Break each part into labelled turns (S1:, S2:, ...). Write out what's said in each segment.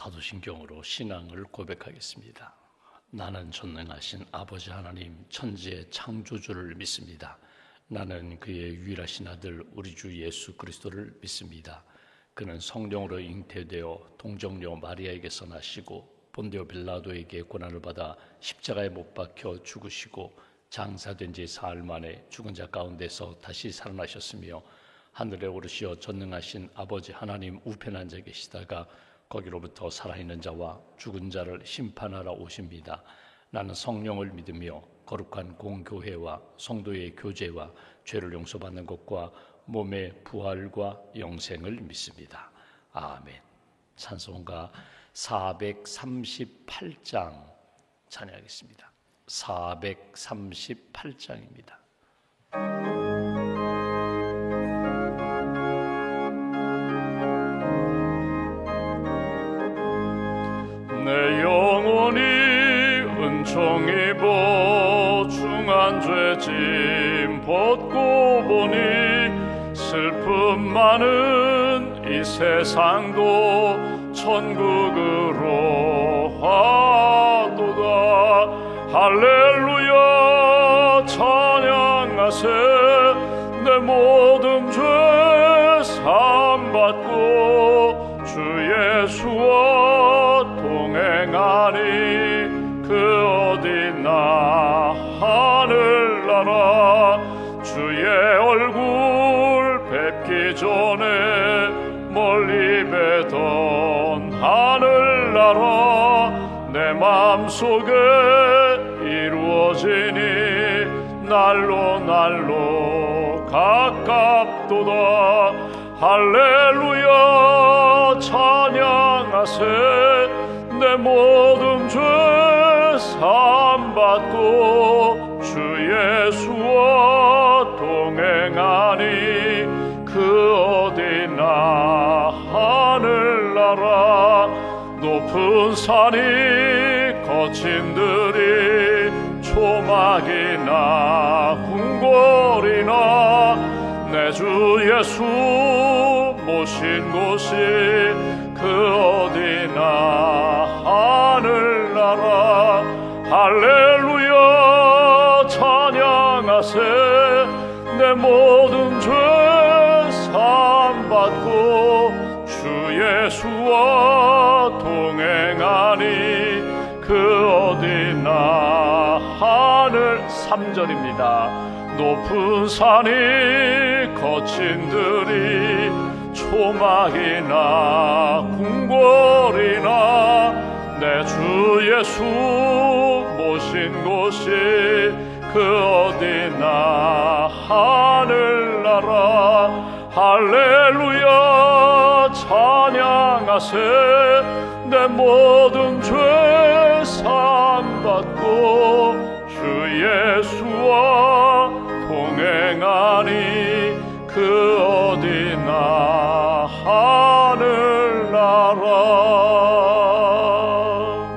S1: 사도신경으로 신앙을 고백하겠습니다. 나는 전능하신 아버지 하나님 천지의 창조주를 믿습니다. 나는 그의 유일하신 아들 우리 주 예수 그리스도를 믿습니다. 그는 성령으로 잉태되어 동정녀 마리아에게서 나시고 본디오 빌라도에게 고난을 받아 십자가에 못 박혀 죽으시고 장사된 지 사흘 만에 죽은 자 가운데서 다시 살아나셨으며 하늘에 오르시어 전능하신 아버지 하나님 우편에 앉아 계시다가 거기로부터 살아있는 자와 죽은 자를 심판하러 오십니다. 나는 성령을 믿으며 거룩한 공교회와 성도의 교제와 죄를 용서받는 것과 몸의 부활과 영생을 믿습니다. 아멘. 찬송가 438장 찬양하겠습니다. 438장입니다.
S2: 내 영혼이 은총 입어 중한 죄짐 벗고 보니 슬픔 많은 이 세상도 천국으로 하도다. 할렐루야 찬양하세. 내 모든 죄 사함받고 주 예수와 동행하니 그 어디나 하늘나라. 주의 얼굴 뵙기 전에 멀리 뵈던 하늘나라 내 맘속에 이루어지니 날로 날로 가깝도다. 할렐루야 찬양하세. 내 모든 죄 사함받고 주 예수와 동행하니 그 어디나 하늘나라. 높은 산이 거친 들이 초막이나 궁궐이나 내 주 예수 모신 곳이 그 어디나 하늘나라. 할렐루야 찬양하세. 내 모든 죄 사함받고 주 예수와 동행하니 그 어디나 하늘. 3절입니다. 높은 산이 거친 들이 초막이나 궁궐이나 내 주 예수 모신 곳이 그 어디나 하늘나라. 할렐루야 찬양하세. 내 모든 죄 사함받고 주 예수와 동행하니 그 어디나 하늘나라.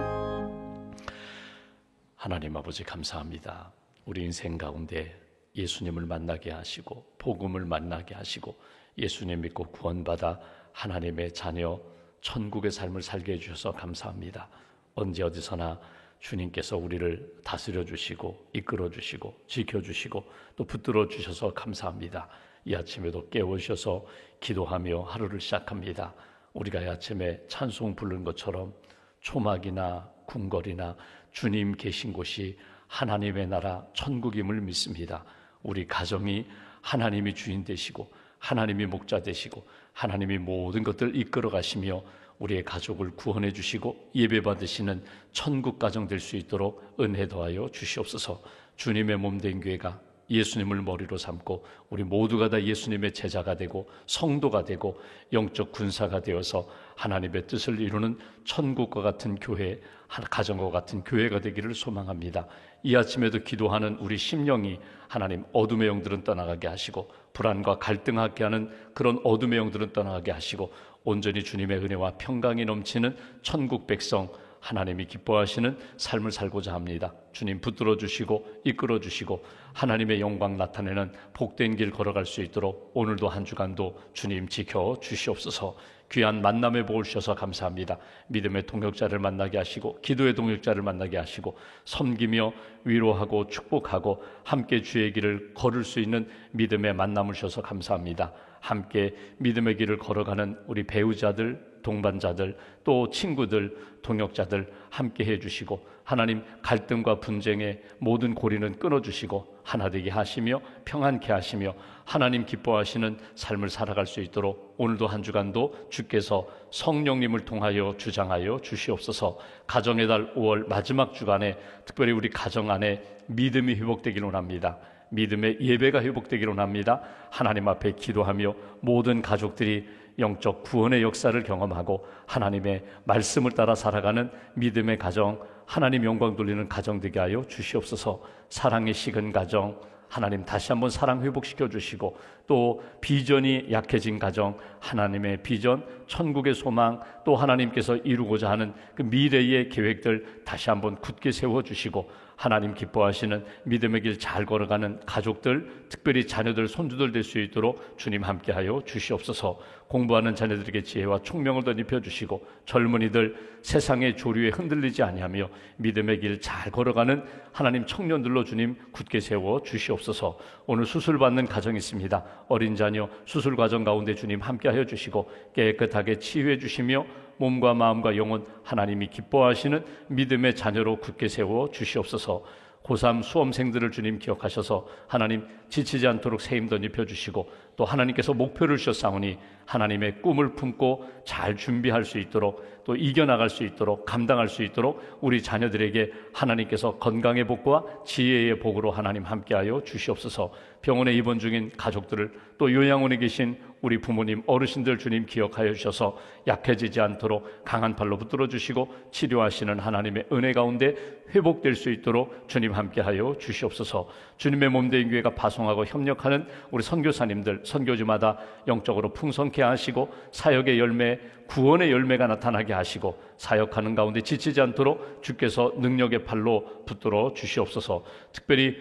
S1: 하나님 아버지 감사합니다. 우리 인생 가운데 예수님을 만나게 하시고 복음을 만나게 하시고 예수님 믿고 구원받아 하나님의 자녀 천국의 삶을 살게 해주셔서 감사합니다. 언제 어디서나 주님께서 우리를 다스려 주시고 이끌어 주시고 지켜주시고 또 붙들어 주셔서 감사합니다. 이 아침에도 깨우셔서 기도하며 하루를 시작합니다. 우리가 이 아침에 찬송 부른 것처럼 초막이나 궁궐이나 주님 계신 곳이 하나님의 나라 천국임을 믿습니다. 우리 가정이 하나님이 주인 되시고 하나님이 목자 되시고 하나님이 모든 것들을 이끌어 가시며 우리의 가족을 구원해 주시고 예배 받으시는 천국 가정 될 수 있도록 은혜 더하여 주시옵소서. 주님의 몸된 교회가 예수님을 머리로 삼고 우리 모두가 다 예수님의 제자가 되고 성도가 되고 영적 군사가 되어서 하나님의 뜻을 이루는 천국과 같은 교회, 가정과 같은 교회가 되기를 소망합니다. 이 아침에도 기도하는 우리 심령이 하나님 어둠의 영들은 떠나가게 하시고 불안과 갈등하게 하는 그런 어둠의 영들은 떠나가게 하시고 온전히 주님의 은혜와 평강이 넘치는 천국 백성 하나님이 기뻐하시는 삶을 살고자 합니다. 주님 붙들어 주시고 이끌어 주시고 하나님의 영광 나타내는 복된 길 걸어갈 수 있도록 오늘도 한 주간도 주님 지켜 주시옵소서. 귀한 만남의 복을 주셔서 감사합니다. 믿음의 동역자를 만나게 하시고 기도의 동역자를 만나게 하시고 섬기며 위로하고 축복하고 함께 주의 길을 걸을 수 있는 믿음의 만남을 주셔서 감사합니다. 함께 믿음의 길을 걸어가는 우리 배우자들, 동반자들, 또 친구들, 동역자들 함께 해주시고 하나님 갈등과 분쟁의 모든 고리는 끊어주시고 하나 되게 하시며 평안케 하시며 하나님 기뻐하시는 삶을 살아갈 수 있도록 오늘도 한 주간도 주께서 성령님을 통하여 주장하여 주시옵소서. 가정의 달 5월 마지막 주간에 특별히 우리 가정 안에 믿음이 회복되기를 원합니다. 믿음의 예배가 회복되기를 원합니다. 하나님 앞에 기도하며 모든 가족들이 영적 구원의 역사를 경험하고 하나님의 말씀을 따라 살아가는 믿음의 가정, 하나님 영광 돌리는 가정 되게 하여 주시옵소서. 사랑이 식은 가정 하나님 다시 한번 사랑 회복시켜 주시고 또 비전이 약해진 가정 하나님의 비전, 천국의 소망 또 하나님께서 이루고자 하는 그 미래의 계획들 다시 한번 굳게 세워주시고 하나님 기뻐하시는 믿음의 길 잘 걸어가는 가족들 특별히 자녀들, 손주들 될 수 있도록 주님 함께하여 주시옵소서. 공부하는 자녀들에게 지혜와 총명을 더 입혀주시고 젊은이들 세상의 조류에 흔들리지 아니하며 믿음의 길 잘 걸어가는 하나님 청년들로 주님 굳게 세워 주시옵소서. 오늘 수술받는 가정이 있습니다. 어린 자녀 수술 과정 가운데 주님 함께하여 주시고 깨끗하게 치유해 주시며 몸과 마음과 영혼 하나님이 기뻐하시는 믿음의 자녀로 굳게 세워 주시옵소서. 고3 수험생들을 주님 기억하셔서 하나님 지치지 않도록 새 힘도 입혀주시고 또 하나님께서 목표를 주셨사오니 하나님의 꿈을 품고 잘 준비할 수 있도록 또 이겨나갈 수 있도록 감당할 수 있도록 우리 자녀들에게 하나님께서 건강의 복과 지혜의 복으로 하나님 함께하여 주시옵소서. 병원에 입원 중인 가족들을 또 요양원에 계신 우리 부모님 어르신들 주님 기억하여 주셔서 약해지지 않도록 강한 팔로 붙들어 주시고 치료하시는 하나님의 은혜 가운데 회복될 수 있도록 주님 함께하여 주시옵소서. 주님의 몸된 교회가 파송하고 협력하는 우리 선교사님들 선교지마다 영적으로 풍성케 하시고 사역의 열매, 구원의 열매가 나타나게 하시고 사역하는 가운데 지치지 않도록 주께서 능력의 팔로 붙들어 주시옵소서. 특별히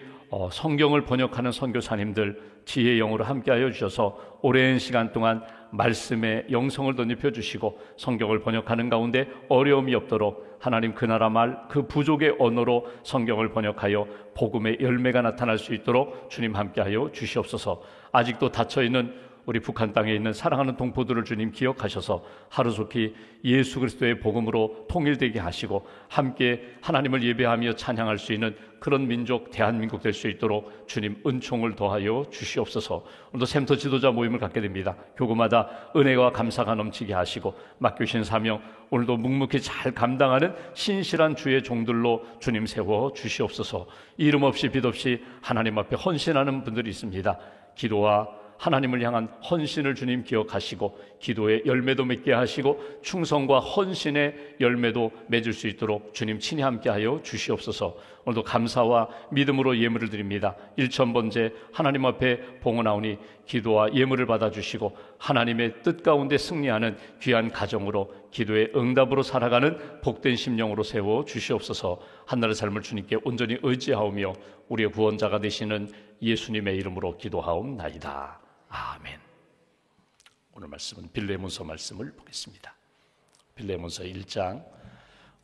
S1: 성경을 번역하는 선교사님들 지혜의 영으로 함께하여 주셔서 오랜 시간 동안 말씀의 영성을 덧입혀 주시고 성경을 번역하는 가운데 어려움이 없도록 하나님 그 나라 말, 그 부족의 언어로 성경을 번역하여 복음의 열매가 나타날 수 있도록 주님 함께하여 주시옵소서. 아직도 닫혀있는 우리 북한 땅에 있는 사랑하는 동포들을 주님 기억하셔서 하루속히 예수 그리스도의 복음으로 통일되게 하시고 함께 하나님을 예배하며 찬양할 수 있는 그런 민족 대한민국 될 수 있도록 주님 은총을 더하여 주시옵소서. 오늘도 샘터 지도자 모임을 갖게 됩니다. 교구마다 은혜와 감사가 넘치게 하시고 맡겨주신 사명 오늘도 묵묵히 잘 감당하는 신실한 주의 종들로 주님 세워 주시옵소서. 이름 없이 빛 없이 하나님 앞에 헌신하는 분들이 있습니다. 기도와 하나님을 향한 헌신을 주님 기억하시고 기도의 열매도 맺게 하시고 충성과 헌신의 열매도 맺을 수 있도록 주님 친히 함께하여 주시옵소서. 오늘도 감사와 믿음으로 예물을 드립니다. 1,000번째 하나님 앞에 봉헌하오니 기도와 예물을 받아주시고 하나님의 뜻 가운데 승리하는 귀한 가정으로 기도의 응답으로 살아가는 복된 심령으로 세워 주시옵소서. 한나라의 삶을 주님께 온전히 의지하오며 우리의 구원자가 되시는 예수님의 이름으로 기도하옵나이다. 아멘. 오늘 말씀은 빌레몬서 말씀을 보겠습니다. 빌레몬서 1장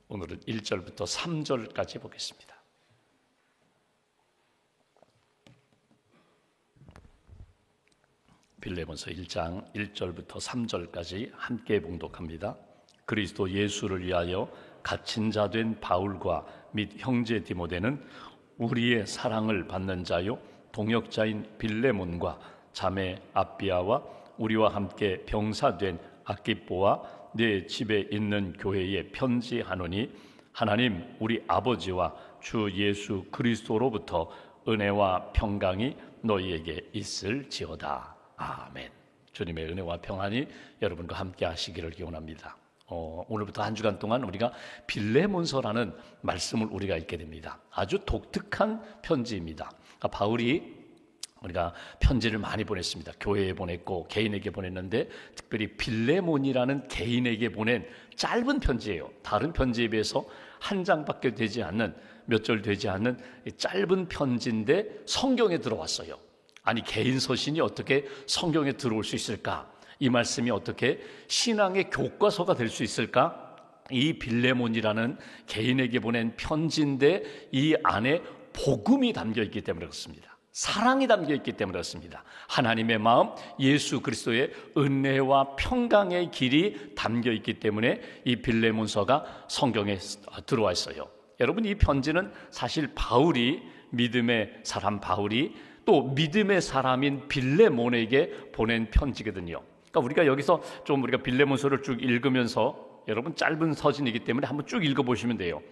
S1: 오늘은 1절부터 3절까지 보겠습니다. 빌레몬서 1장 1절부터 3절까지 함께 봉독합니다. 그리스도 예수를 위하여 갇힌 자 된 바울과 및 형제 디모데는 우리의 사랑을 받는 자요 동역자인 빌레몬과 자매 아비아와 우리와 함께 병사된 아키뽀와 내 집에 있는 교회에 편지하노니 하나님 우리 아버지와 주 예수 그리스도로부터 은혜와 평강이 너희에게 있을지어다. 아멘. 주님의 은혜와 평안이 여러분과 함께 하시기를 기원합니다. 오늘부터 한 주간 동안 우리가 빌레몬서라는 말씀을 우리가 읽게 됩니다. 아주 독특한 편지입니다. 그러니까 바울이 우리가 편지를 많이 보냈습니다. 교회에 보냈고 개인에게 보냈는데 특별히 빌레몬이라는 개인에게 보낸 짧은 편지예요. 다른 편지에 비해서 한 장밖에 되지 않는 몇 절 되지 않는 짧은 편지인데 성경에 들어왔어요. 아니 개인 서신이 어떻게 성경에 들어올 수 있을까? 이 말씀이 어떻게 신앙의 교과서가 될 수 있을까? 이 빌레몬이라는 개인에게 보낸 편지인데 이 안에 복음이 담겨 있기 때문에 그렇습니다. 사랑이 담겨 있기 때문에 그렇습니다. 하나님의 마음, 예수 그리스도의 은혜와 평강의 길이 담겨 있기 때문에 이 빌레몬서가 성경에 들어와 있어요. 여러분, 이 편지는 사실 바울이, 믿음의 사람 바울이 또 믿음의 사람인 빌레몬에게 보낸 편지거든요. 그러니까 우리가 여기서 좀 우리가 빌레몬서를 쭉 읽으면서, 여러분 짧은 서신이기 때문에 한번 쭉 읽어보시면 돼요.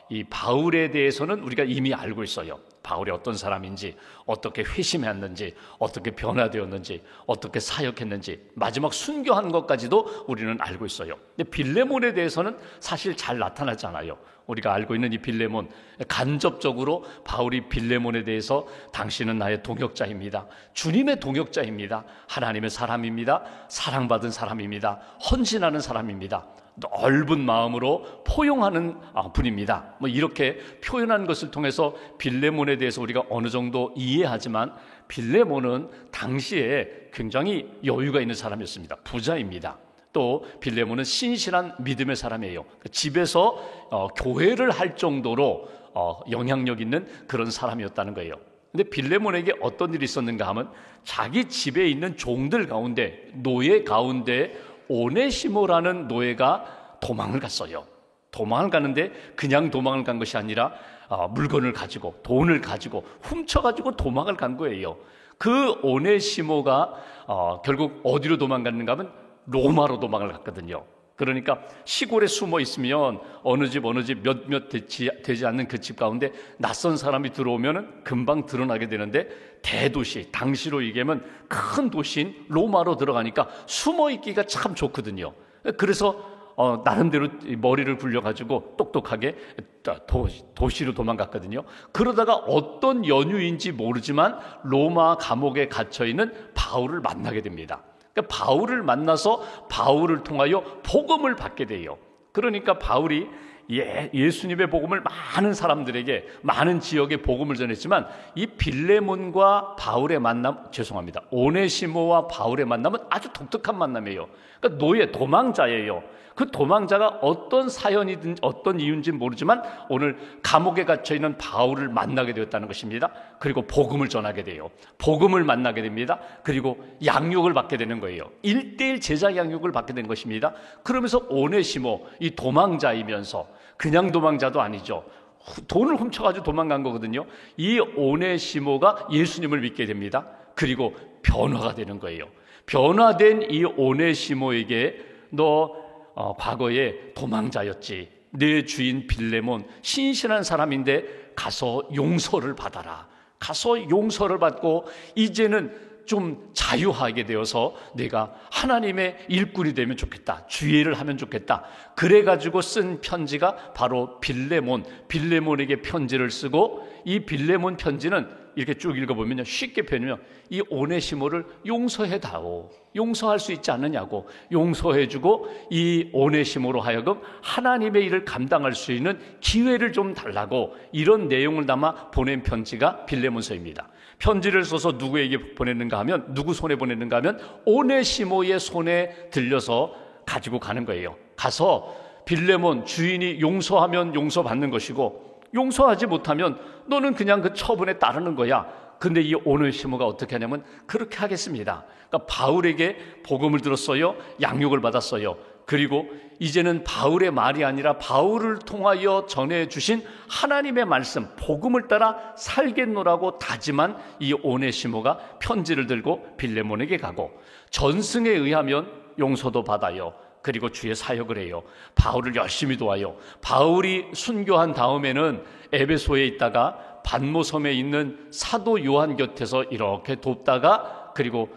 S1: 이 바울에 대해서는 우리가 이미 알고 있어요. 바울이 어떤 사람인지, 어떻게 회심했는지, 어떻게 변화되었는지, 어떻게 사역했는지, 마지막 순교한 것까지도 우리는 알고 있어요. 근데 빌레몬에 대해서는 사실 잘 나타나지 않아요. 우리가 알고 있는 이 빌레몬, 간접적으로 바울이 빌레몬에 대해서 당신은 나의 동역자입니다, 주님의 동역자입니다, 하나님의 사람입니다, 사랑받은 사람입니다, 헌신하는 사람입니다, 넓은 마음으로 포용하는 분입니다, 뭐 이렇게 표현한 것을 통해서 빌레몬에 대해서 우리가 어느 정도 이해하지만, 빌레몬은 당시에 굉장히 여유가 있는 사람이었습니다. 부자입니다. 또 빌레몬은 신실한 믿음의 사람이에요. 집에서 교회를 할 정도로 영향력 있는 그런 사람이었다는 거예요. 근데 빌레몬에게 어떤 일이 있었는가 하면, 자기 집에 있는 종들 가운데, 노예 가운데 오네시모라는 노예가 도망을 갔어요. 도망을 가는데 그냥 도망을 간 것이 아니라 물건을 가지고, 돈을 가지고, 훔쳐가지고 도망을 간 거예요. 그 오네시모가 결국 어디로 도망갔는가 하면 로마로 도망을 갔거든요. 그러니까 시골에 숨어 있으면 어느 집 몇몇 되지 않는 그 집 가운데 낯선 사람이 들어오면 금방 드러나게 되는데, 대도시, 당시로 얘기하면 큰 도시인 로마로 들어가니까 숨어 있기가 참 좋거든요. 그래서 나름대로 머리를 굴려가지고 똑똑하게 도시로 도망갔거든요. 그러다가 어떤 연유인지 모르지만 로마 감옥에 갇혀있는 바울을 만나게 됩니다. 그러니까 바울을 만나서 바울을 통하여 복음을 받게 돼요. 그러니까 바울이 예수님의 복음을 많은 사람들에게, 많은 지역에 복음을 전했지만, 이 빌레몬과 바울의 만남, 오네시모와 바울의 만남은 아주 독특한 만남이에요. 그러니까 노예, 도망자예요. 그 도망자가 어떤 사연이든 어떤 이유인지 모르지만 오늘 감옥에 갇혀있는 바울을 만나게 되었다는 것입니다. 그리고 복음을 전하게 돼요. 복음을 만나게 됩니다. 그리고 양육을 받게 되는 거예요. 1:1 제자 양육을 받게 된 것입니다. 그러면서 오네시모, 이 도망자이면서, 그냥 도망자도 아니죠, 돈을 훔쳐가지고 도망간 거거든요. 이 오네시모가 예수님을 믿게 됩니다. 그리고 변화가 되는 거예요. 변화된 이 오네시모에게, 너 과거에 도망자였지, 내 주인 빌레몬 신실한 사람인데 가서 용서를 받아라, 가서 용서를 받고 이제는 좀 자유하게 되어서 내가 하나님의 일꾼이 되면 좋겠다, 주의를 하면 좋겠다. 그래가지고 쓴 편지가 바로 빌레몬에게 편지를 쓰고, 이 빌레몬 편지는 이렇게 쭉 읽어보면요, 쉽게 표현하면 이 오네시모를 용서해다오, 용서할 수 있지 않느냐고 용서해주고, 이 오네시모로 하여금 하나님의 일을 감당할 수 있는 기회를 좀 달라고, 이런 내용을 담아 보낸 편지가 빌레몬서입니다. 편지를 써서 누구에게 보냈는가 하면, 누구 손에 보냈는가 하면 오네시모의 손에 들려서 가지고 가는 거예요. 가서 빌레몬, 주인이 용서하면 용서받는 것이고, 용서하지 못하면 너는 그냥 그 처분에 따르는 거야. 근데 이 오네시모가 어떻게 하냐면 그렇게 하겠습니다. 그러니까 바울에게 복음을 들었어요. 양육을 받았어요. 그리고 이제는 바울의 말이 아니라 바울을 통하여 전해주신 하나님의 말씀, 복음을 따라 살겠노라고 다짐한 이 오네시모가 편지를 들고 빌레몬에게 가고, 전승에 의하면 용서도 받아요. 그리고 주의 사역을 해요. 바울을 열심히 도와요. 바울이 순교한 다음에는 에베소에 있다가 반모섬에 있는 사도 요한 곁에서 이렇게 돕다가, 그리고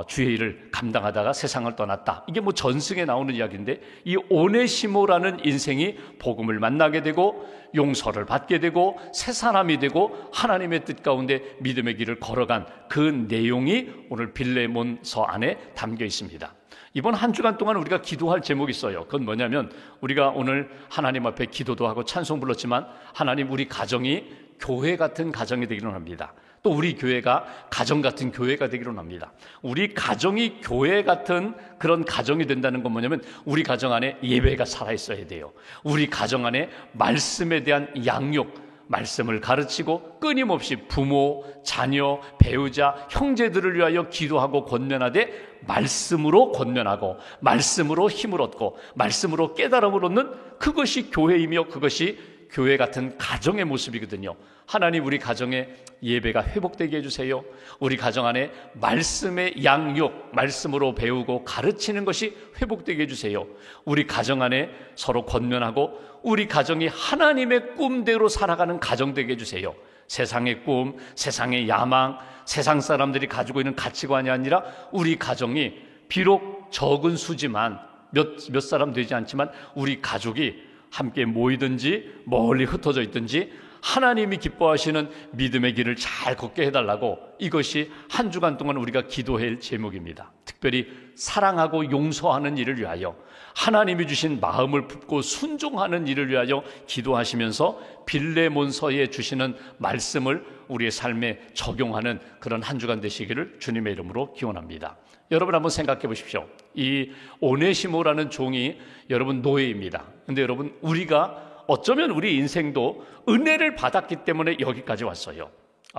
S1: 주의 일을 감당하다가 세상을 떠났다. 이게 뭐 전승에 나오는 이야기인데, 이 오네시모라는 인생이 복음을 만나게 되고 용서를 받게 되고 새 사람이 되고 하나님의 뜻 가운데 믿음의 길을 걸어간 그 내용이 오늘 빌레몬서 안에 담겨 있습니다. 이번 한 주간 동안 우리가 기도할 제목이 있어요. 그건 뭐냐면, 우리가 오늘 하나님 앞에 기도도 하고 찬송 불렀지만, 하나님, 우리 가정이 교회 같은 가정이 되기를 합니다. 또 우리 교회가 가정 같은 교회가 되기를 합니다. 우리 가정이 교회 같은 그런 가정이 된다는 건 뭐냐면 우리 가정 안에 예배가 살아있어야 돼요. 우리 가정 안에 말씀에 대한 양육, 말씀을 가르치고 끊임없이 부모, 자녀, 배우자, 형제들을 위하여 기도하고 권면하되 말씀으로 권면하고 말씀으로 힘을 얻고 말씀으로 깨달음을 얻는 그것이 교회이며 그것이 교회 같은 가정의 모습이거든요. 하나님 우리 가정에 예배가 회복되게 해주세요. 우리 가정 안에 말씀의 양육, 말씀으로 배우고 가르치는 것이 회복되게 해주세요. 우리 가정 안에 서로 권면하고 우리 가정이 하나님의 꿈대로 살아가는 가정 되게 해주세요. 세상의 꿈, 세상의 야망, 세상 사람들이 가지고 있는 가치관이 아니라 우리 가정이 비록 적은 수지만 몇 사람 되지 않지만 우리 가족이 함께 모이든지 멀리 흩어져 있든지 하나님이 기뻐하시는 믿음의 길을 잘 걷게 해달라고 이것이 한 주간 동안 우리가 기도해야 할 제목입니다. 특별히 사랑하고 용서하는 일을 위하여 하나님이 주신 마음을 품고 순종하는 일을 위하여 기도하시면서 빌레몬서에 주시는 말씀을 우리의 삶에 적용하는 그런 한 주간 되시기를 주님의 이름으로 기원합니다. 여러분 한번 생각해 보십시오. 이 오네시모라는 종이 여러분 노예입니다. 근데 여러분 우리가 어쩌면 우리 인생도 은혜를 받았기 때문에 여기까지 왔어요.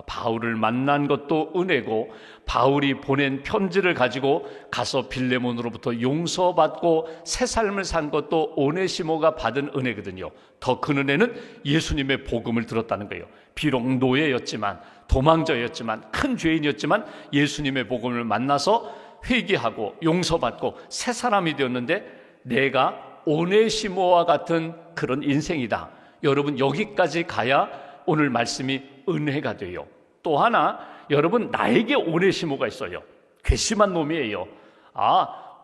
S1: 바울을 만난 것도 은혜고 바울이 보낸 편지를 가지고 가서 빌레몬으로부터 용서받고 새 삶을 산 것도 오네시모가 받은 은혜거든요. 더 큰 은혜는 예수님의 복음을 들었다는 거예요. 비록 노예였지만 도망자였지만 큰 죄인이었지만 예수님의 복음을 만나서 회개하고 용서받고 새 사람이 되었는데 내가 오네시모와 같은 그런 인생이다. 여러분 여기까지 가야 오늘 말씀이 은혜가 돼요. 또 하나 여러분 나에게 오네시모가 있어요. 괘씸한 놈이에요.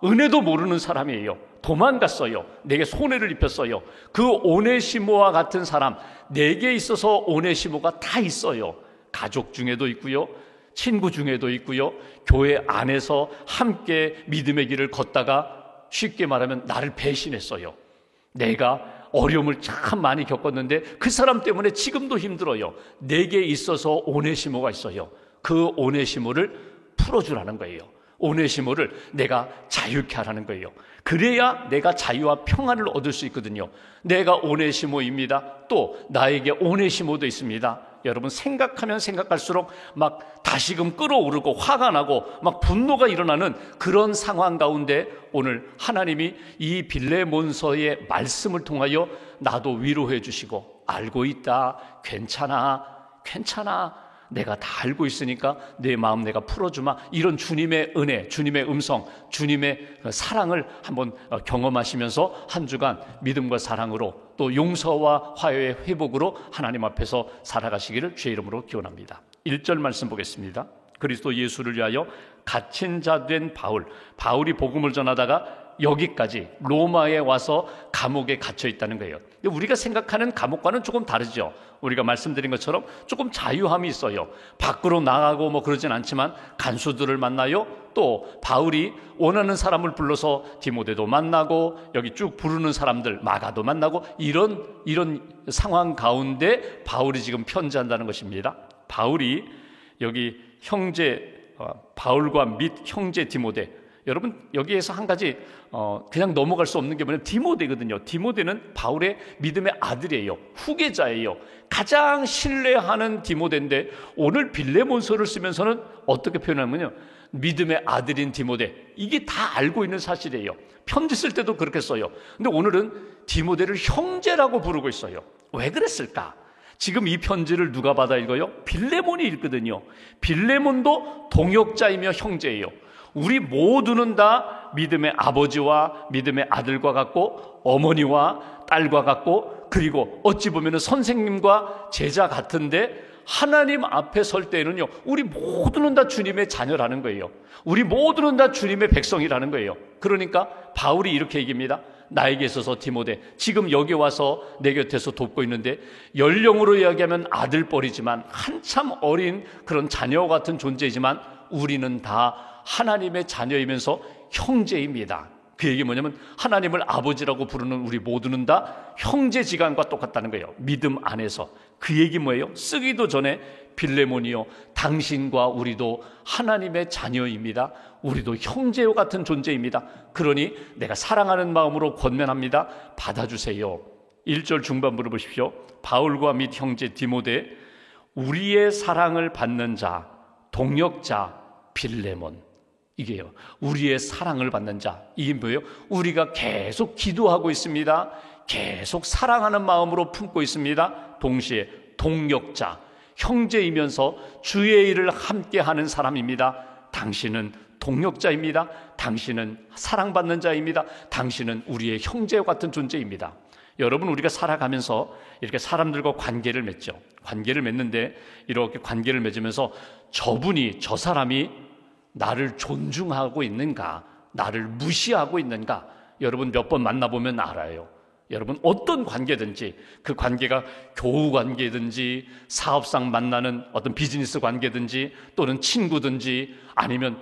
S1: 은혜도 모르는 사람이에요. 도망갔어요. 내게 손해를 입혔어요. 그 오네시모와 같은 사람 내게 있어서 오네시모가 다 있어요. 가족 중에도 있고요. 친구 중에도 있고요. 교회 안에서 함께 믿음의 길을 걷다가 쉽게 말하면 나를 배신했어요. 내가 어려움을 참 많이 겪었는데 그 사람 때문에 지금도 힘들어요. 내게 있어서 오네시모가 있어요. 그 오네시모를 풀어주라는 거예요. 오네시모를 내가 자유케 하라는 거예요. 그래야 내가 자유와 평안을 얻을 수 있거든요. 내가 오네시모입니다. 또 나에게 오네시모도 있습니다. 여러분 생각하면 생각할수록 막 다시금 끓어오르고 화가 나고 막 분노가 일어나는 그런 상황 가운데 오늘 하나님이 이 빌레몬서의 말씀을 통하여 나도 위로해 주시고 알고 있다, 괜찮아 내가 다 알고 있으니까 내 마음 내가 풀어주마 이런 주님의 은혜, 주님의 음성, 주님의 사랑을 한번 경험하시면서 한 주간 믿음과 사랑으로 또 용서와 화해의 회복으로 하나님 앞에서 살아가시기를 주의 이름으로 기원합니다. 1절 말씀 보겠습니다. 그리스도 예수를 위하여 갇힌 자 된 바울이 복음을 전하다가 여기까지 로마에 와서 감옥에 갇혀 있다는 거예요. 우리가 생각하는 감옥과는 조금 다르죠. 우리가 말씀드린 것처럼 조금 자유함이 있어요. 밖으로 나가고 뭐 그러진 않지만 간수들을 만나요. 또 바울이 원하는 사람을 불러서 디모데도 만나고 여기 쭉 부르는 사람들 마가도 만나고 이런 상황 가운데 바울이 지금 편지한다는 것입니다. 바울이 여기 바울과 및 형제 디모데, 여러분 여기에서 한 가지 그냥 넘어갈 수 없는 게 뭐냐면 디모데거든요. 디모데는 바울의 믿음의 아들이에요. 후계자예요. 가장 신뢰하는 디모데인데 오늘 빌레몬서를 쓰면서는 어떻게 표현하면요, 믿음의 아들인 디모데, 이게 다 알고 있는 사실이에요. 편지 쓸 때도 그렇게 써요. 근데 오늘은 디모데를 형제라고 부르고 있어요. 왜 그랬을까? 지금 이 편지를 누가 받아 읽어요? 빌레몬이 읽거든요. 빌레몬도 동역자이며 형제예요. 우리 모두는 다 믿음의 아버지와 믿음의 아들과 같고 어머니와 딸과 같고 그리고 어찌 보면 선생님과 제자 같은데 하나님 앞에 설 때는요, 우리 모두는 다 주님의 자녀라는 거예요. 우리 모두는 다 주님의 백성이라는 거예요. 그러니까 바울이 이렇게 얘기합니다. 나에게 있어서 디모데, 지금 여기 와서 내 곁에서 돕고 있는데 연령으로 이야기하면 아들뻘이지만 한참 어린 그런 자녀 같은 존재이지만 우리는 다 하나님의 자녀이면서 형제입니다. 그 얘기 뭐냐면 하나님을 아버지라고 부르는 우리 모두는 다 형제지간과 똑같다는 거예요. 믿음 안에서. 그 얘기 뭐예요? 쓰기도 전에 빌레몬이요, 당신과 우리도 하나님의 자녀입니다. 우리도 형제와 같은 존재입니다. 그러니 내가 사랑하는 마음으로 권면합니다. 받아주세요. 1절 중반부를 보십시오. 바울과 및 형제 디모데, 우리의 사랑을 받는 자, 동역자 빌레몬. 이게요, 우리의 사랑을 받는 자. 이게 뭐예요? 우리가 계속 기도하고 있습니다. 계속 사랑하는 마음으로 품고 있습니다. 동시에 동역자, 형제이면서 주의 일을 함께 하는 사람입니다. 당신은 동역자입니다. 당신은 사랑받는 자입니다. 당신은 우리의 형제와 같은 존재입니다. 여러분, 우리가 살아가면서 이렇게 사람들과 관계를 맺죠. 관계를 맺는데 이렇게 관계를 맺으면서 저 사람이 나를 존중하고 있는가, 나를 무시하고 있는가, 여러분 몇 번 만나보면 알아요. 여러분, 어떤 관계든지, 그 관계가 교우 관계든지 사업상 만나는 어떤 비즈니스 관계든지 또는 친구든지 아니면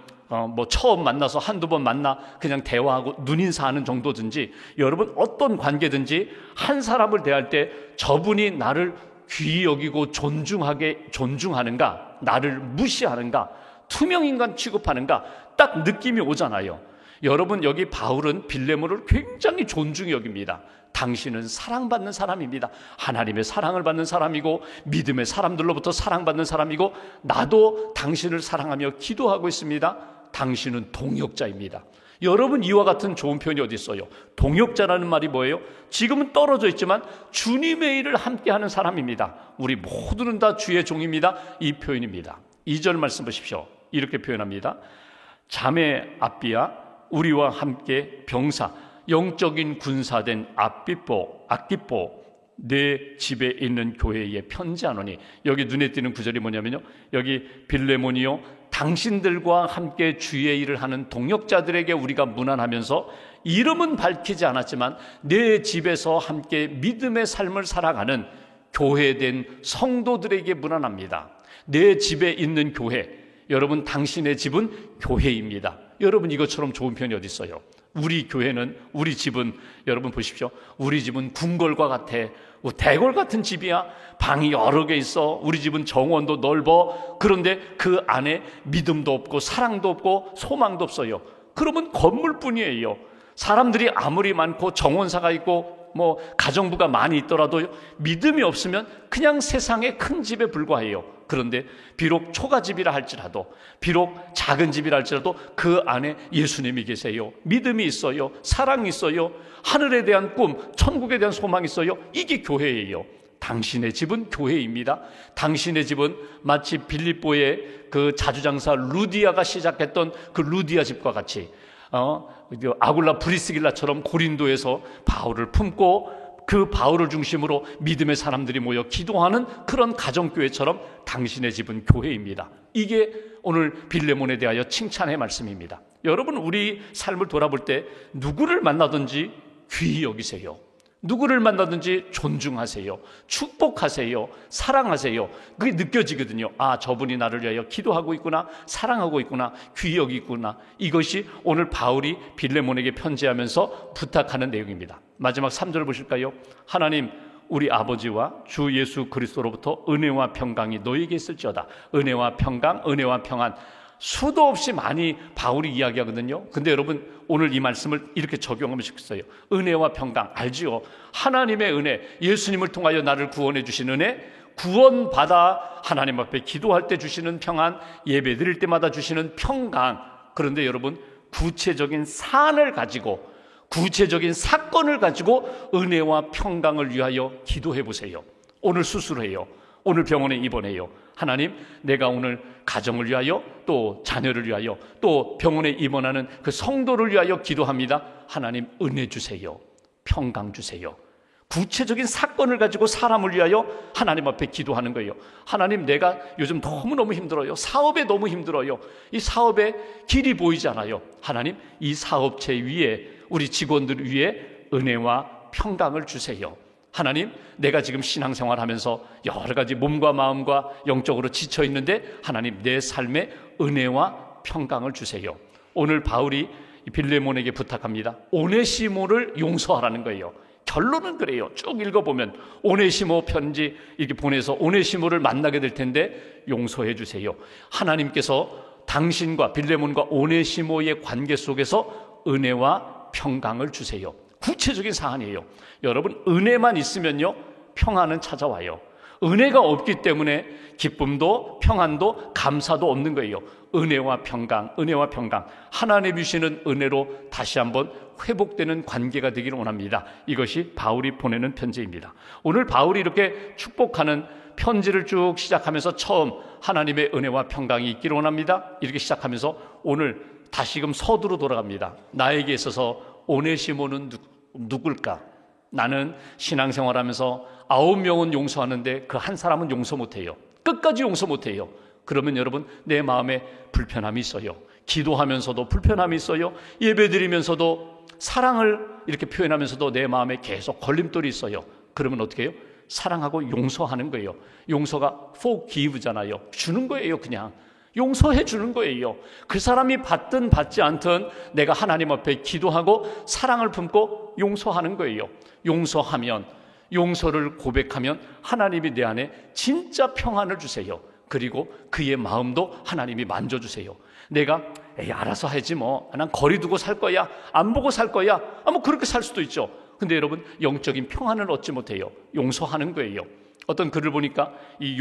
S1: 처음 만나서 한두 번 만나 그냥 대화하고 눈인사하는 정도든지, 여러분 어떤 관계든지 한 사람을 대할 때 저분이 나를 귀히 여기고 존중하는가, 나를 무시하는가, 투명인간 취급하는가, 딱 느낌이 오잖아요. 여러분, 여기 바울은 빌레몬을 굉장히 존중히 여깁니다. 당신은 사랑받는 사람입니다. 하나님의 사랑을 받는 사람이고 믿음의 사람들로부터 사랑받는 사람이고 나도 당신을 사랑하며 기도하고 있습니다. 당신은 동역자입니다. 여러분, 이와 같은 좋은 표현이 어디 있어요? 동역자라는 말이 뭐예요? 지금은 떨어져 있지만 주님의 일을 함께하는 사람입니다. 우리 모두는 다 주의 종입니다. 이 표현입니다. 2절 말씀 보십시오. 이렇게 표현합니다. 자매 아비야, 우리와 함께 병사, 영적인 군사된 아기뽀 내 집에 있는 교회에 편지하노니. 여기 눈에 띄는 구절이 뭐냐면요, 여기 빌레몬이요, 당신들과 함께 주의 일을 하는 동역자들에게 우리가 문안하면서 이름은 밝히지 않았지만 내 집에서 함께 믿음의 삶을 살아가는 교회된 성도들에게 문안합니다. 내 집에 있는 교회, 여러분 당신의 집은 교회입니다. 여러분, 이것처럼 좋은 표현이 어디 있어요? 우리 교회는, 우리 집은, 여러분 보십시오, 우리 집은 궁궐과 같아. 대궐 같은 집이야. 방이 여러 개 있어. 우리 집은 정원도 넓어. 그런데 그 안에 믿음도 없고 사랑도 없고 소망도 없어요. 그러면 건물뿐이에요. 사람들이 아무리 많고 정원사가 있고 가정부가 많이 있더라도 믿음이 없으면 그냥 세상의 큰 집에 불과해요. 그런데 비록 초가집이라 할지라도, 비록 작은 집이라 할지라도 그 안에 예수님이 계세요. 믿음이 있어요. 사랑이 있어요. 하늘에 대한 꿈, 천국에 대한 소망이 있어요. 이게 교회예요. 당신의 집은 교회입니다. 당신의 집은 마치 빌립보의 그 자주장사 루디아가 시작했던 그 루디아 집과 같이 아굴라 브리스길라처럼 고린도에서 바울을 품고 그 바울을 중심으로 믿음의 사람들이 모여 기도하는 그런 가정교회처럼 당신의 집은 교회입니다. 이게 오늘 빌레몬에 대하여 칭찬의 말씀입니다. 여러분, 우리 삶을 돌아볼 때 누구를 만나든지 귀히 여기세요. 누구를 만나든지 존중하세요. 축복하세요. 사랑하세요. 그게 느껴지거든요. 아, 저분이 나를 위하여 기도하고 있구나, 사랑하고 있구나, 귀히 여기고 있구나. 이것이 오늘 바울이 빌레몬에게 편지하면서 부탁하는 내용입니다. 마지막 3절 보실까요? 하나님, 우리 아버지와 주 예수 그리스도로부터 은혜와 평강이 너에게 있을지어다. 은혜와 평강, 은혜와 평안, 수도 없이 많이 바울이 이야기하거든요. 근데 여러분, 오늘 이 말씀을 이렇게 적용하면 좋겠어요. 은혜와 평강, 알지요? 하나님의 은혜, 예수님을 통하여 나를 구원해 주신 은혜, 구원받아 하나님 앞에 기도할 때 주시는 평안, 예배 드릴 때마다 주시는 평강. 그런데 여러분, 구체적인 사안을 가지고, 구체적인 사건을 가지고 은혜와 평강을 위하여 기도해 보세요. 오늘 수술해요. 오늘 병원에 입원해요. 하나님, 내가 오늘 가정을 위하여, 또 자녀를 위하여, 또 병원에 입원하는 그 성도를 위하여 기도합니다. 하나님, 은혜 주세요. 평강 주세요. 구체적인 사건을 가지고 사람을 위하여 하나님 앞에 기도하는 거예요. 하나님, 내가 요즘 너무너무 힘들어요. 사업에 너무 힘들어요. 이 사업에 길이 보이지 않아요. 하나님, 이 사업체 위에, 우리 직원들 위에 은혜와 평강을 주세요. 하나님, 내가 지금 신앙생활 하면서 여러 가지 몸과 마음과 영적으로 지쳐 있는데 하나님, 내 삶에 은혜와 평강을 주세요. 오늘 바울이 빌레몬에게 부탁합니다. 오네시모를 용서하라는 거예요. 결론은 그래요. 쭉 읽어보면 오네시모 편지 이렇게 보내서 오네시모를 만나게 될 텐데 용서해 주세요. 하나님께서 당신과 빌레몬과 오네시모의 관계 속에서 은혜와 평강을 주세요. 구체적인 사안이에요. 여러분, 은혜만 있으면요 평안은 찾아와요. 은혜가 없기 때문에 기쁨도 평안도 감사도 없는 거예요. 은혜와 평강, 은혜와 평강, 하나님이 주시는 은혜로 다시 한번 회복되는 관계가 되기를 원합니다. 이것이 바울이 보내는 편지입니다. 오늘 바울이 이렇게 축복하는 편지를 쭉 시작하면서 처음 하나님의 은혜와 평강이 있기를 원합니다. 이렇게 시작하면서 오늘 다시금 서두로 돌아갑니다. 나에게 있어서 오네시모는 누굴까? 나는 신앙생활하면서 9명은 용서하는데 그 한 사람은 용서 못해요. 끝까지 용서 못해요. 그러면 여러분, 내 마음에 불편함이 있어요. 기도하면서도 불편함이 있어요. 예배드리면서도 사랑을 이렇게 표현하면서도 내 마음에 계속 걸림돌이 있어요. 그러면 어떻게 해요? 사랑하고 용서하는 거예요. 용서가 forgive잖아요. 주는 거예요. 그냥 용서해 주는 거예요. 그 사람이 받든 받지 않든 내가 하나님 앞에 기도하고 사랑을 품고 용서하는 거예요. 용서하면, 용서를 고백하면 하나님이 내 안에 진짜 평안을 주세요. 그리고 그의 마음도 하나님이 만져주세요. 내가 알아서 하지 뭐, 난 거리 두고 살 거야, 안 보고 살 거야, 뭐 그렇게 살 수도 있죠. 근데 여러분, 영적인 평안을 얻지 못해요. 용서하는 거예요. 어떤 글을 보니까 이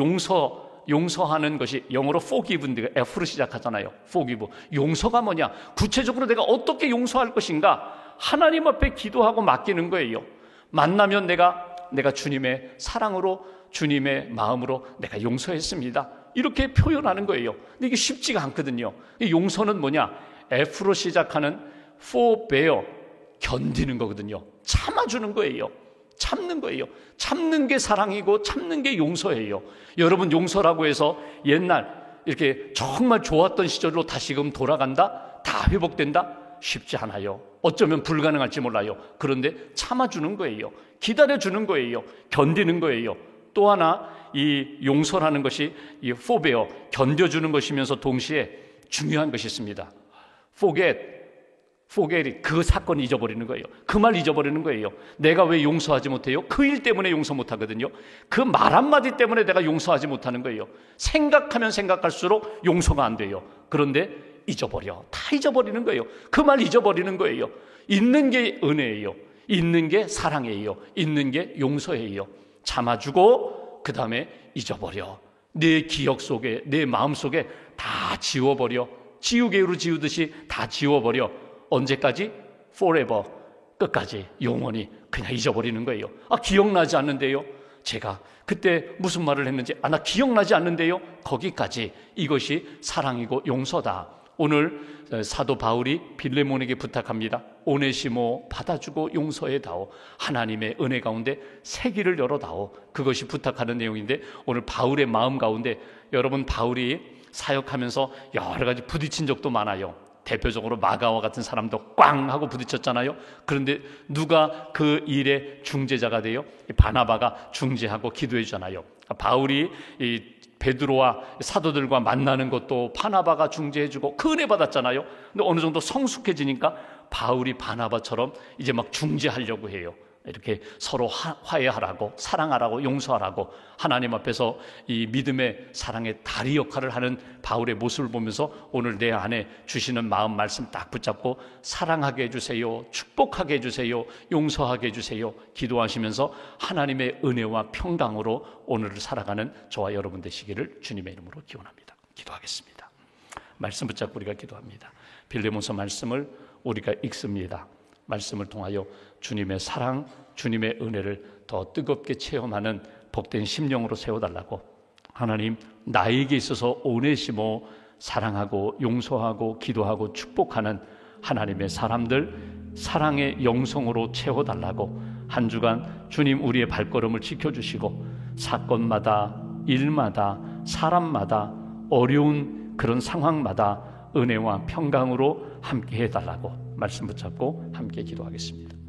S1: 용서하는 것이 영어로 forgive인데 F로 시작하잖아요. forgive. 용서가 뭐냐? 구체적으로 내가 어떻게 용서할 것인가? 하나님 앞에 기도하고 맡기는 거예요. 만나면 내가 주님의 사랑으로, 주님의 마음으로 내가 용서했습니다, 이렇게 표현하는 거예요. 근데 이게 쉽지가 않거든요. 용서는 뭐냐? F로 시작하는 forbear, 견디는 거거든요. 참아주는 거예요. 참는 거예요. 참는 게 사랑이고 참는 게 용서예요. 여러분, 용서라고 해서 옛날 이렇게 정말 좋았던 시절로 다시금 돌아간다? 다 회복된다? 쉽지 않아요. 어쩌면 불가능할지 몰라요. 그런데 참아주는 거예요. 기다려주는 거예요. 견디는 거예요. 또 하나, 이 용서라는 것이 이 forbear, 견뎌주는 것이면서 동시에 중요한 것이 있습니다. forget이 그 사건 잊어버리는 거예요. 그 말 잊어버리는 거예요. 내가 왜 용서하지 못해요? 그 일 때문에 용서 못하거든요. 그 말 한마디 때문에 내가 용서하지 못하는 거예요. 생각하면 생각할수록 용서가 안 돼요. 그런데 잊어버려. 다 잊어버리는 거예요. 그 말 잊어버리는 거예요. 있는 게 은혜예요. 있는 게 사랑이에요. 있는 게 용서예요. 참아주고 그 다음에 잊어버려. 내 기억 속에, 내 마음 속에 다 지워버려. 지우개로 지우듯이 다 지워버려. 언제까지? forever, 끝까지, 영원히 그냥 잊어버리는 거예요. 기억나지 않는데요? 제가 그때 무슨 말을 했는지 나 기억나지 않는데요? 거기까지. 이것이 사랑이고 용서다. 오늘 사도 바울이 빌레몬에게 부탁합니다. 오네시모 받아주고 용서해다오. 하나님의 은혜 가운데 새 길을 열어다오. 그것이 부탁하는 내용인데, 오늘 바울의 마음 가운데, 여러분, 바울이 사역하면서 여러 가지 부딪힌 적도 많아요. 대표적으로 마가와 같은 사람도 꽝 하고 부딪혔잖아요. 그런데 누가 그 일의 중재자가 돼요? 바나바가 중재하고 기도해 주잖아요. 바울이 이 베드로와 사도들과 만나는 것도 바나바가 중재해주고 그 은혜 받았잖아요. 근데 어느 정도 성숙해지니까 바울이 바나바처럼 이제 막 중재하려고 해요. 이렇게 서로 화해하라고, 사랑하라고, 용서하라고, 하나님 앞에서 이 믿음의 사랑의 다리 역할을 하는 바울의 모습을 보면서 오늘 내 안에 주시는 마음 말씀 딱 붙잡고 사랑하게 해주세요, 축복하게 해주세요, 용서하게 해주세요 기도하시면서 하나님의 은혜와 평강으로 오늘을 살아가는 저와 여러분 되시기를 주님의 이름으로 기원합니다. 기도하겠습니다. 말씀 붙잡고 우리가 기도합니다. 빌레몬서 말씀을 우리가 읽습니다. 말씀을 통하여 주님의 사랑, 주님의 은혜를 더 뜨겁게 체험하는 복된 심령으로 세워달라고, 하나님, 나에게 있어서 오네시모 사랑하고 용서하고 기도하고 축복하는 하나님의 사람들, 사랑의 영성으로 채워달라고, 한 주간 주님 우리의 발걸음을 지켜주시고 사건마다, 일마다, 사람마다, 어려운 그런 상황마다 은혜와 평강으로 함께 해달라고 말씀 붙잡고 함께 기도하겠습니다.